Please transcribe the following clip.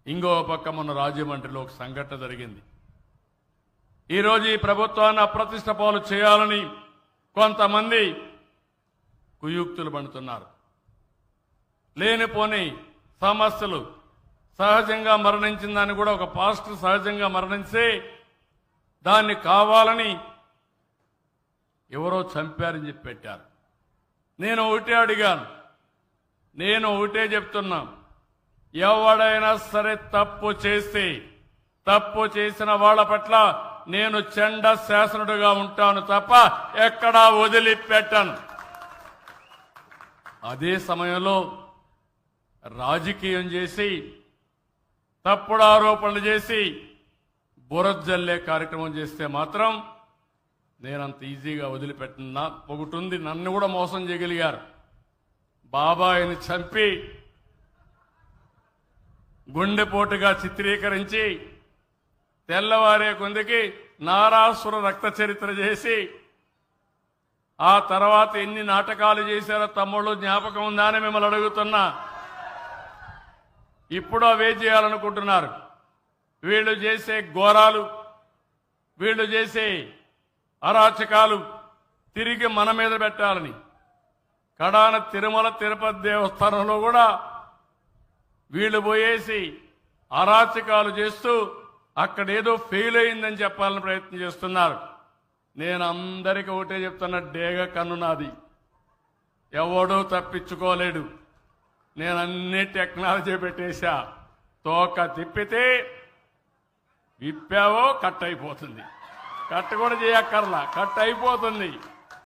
ఇంకో పక్క మన రాజమండ్రిలో ఒక సంఘటన జరిగింది. ఈరోజు ఈ ప్రభుత్వాన్ని అప్రతిష్ట పాలు చేయాలని కొంతమంది కుయుక్తులు పడుతున్నారు. లేనిపోని సమస్యలు, సహజంగా మరణించిందని కూడా ఒక పాస్టర్ సహజంగా మరణించి దాన్ని కావాలని ఎవరో చంపారని చెప్పి పెట్టారు. నేను ఒకటే అడిగాను, నేను ఒకటే చెప్తున్నా, ఎవడైనా సరే తప్పు చేసిన వాళ్ళ పట్ల నేను చెండ శాసనుడిగా ఉంటాను తప్ప ఎక్కడా వదిలిపెట్టాను. అదే సమయంలో రాజకీయం చేసి తప్పుడు ఆరోపణలు చేసి బురజల్లే కార్యక్రమం చేస్తే మాత్రం నేనంత ఈజీగా వదిలిపెట్టినా. ఒకటుంది, నన్ను కూడా మోసం చేయగలిగారు. బాబాయిని చంపి గుండెపోటుగా చిత్రీకరించి తెల్లవారే కొందికి నారాసుర రక్త చరిత్ర చేసి ఆ తర్వాత ఎన్ని నాటకాలు చేశారో తమ్ముళ్ళు జ్ఞాపకం ఉందా అని మిమ్మల్ని అడుగుతున్నా. ఇప్పుడు అవే చేయాలనుకుంటున్నారు. వీళ్ళు చేసే ఘోరాలు, వీళ్ళు చేసే అరాచకాలు తిరిగి మన మీద పెట్టాలని కడాన తిరుమల తిరుపతి దేవస్థానంలో కూడా వీళ్ళు పోయేసి అరాచకాలు చేస్తూ అక్కడేదో ఫెయిల్ అయిందని చెప్పాలని ప్రయత్నం చేస్తున్నారు. నేను అందరికీ ఒకటే చెప్తున్నా, డేగ కన్ను నాది, ఎవడూ తప్పించుకోలేడు. నేను అన్ని టెక్నాలజీ పెట్టేశా. తోక తిప్పితే విప్పావో కట్ అయిపోతుంది, కట్ కూడా చేయక్కర్లా, కట్ అయిపోతుంది.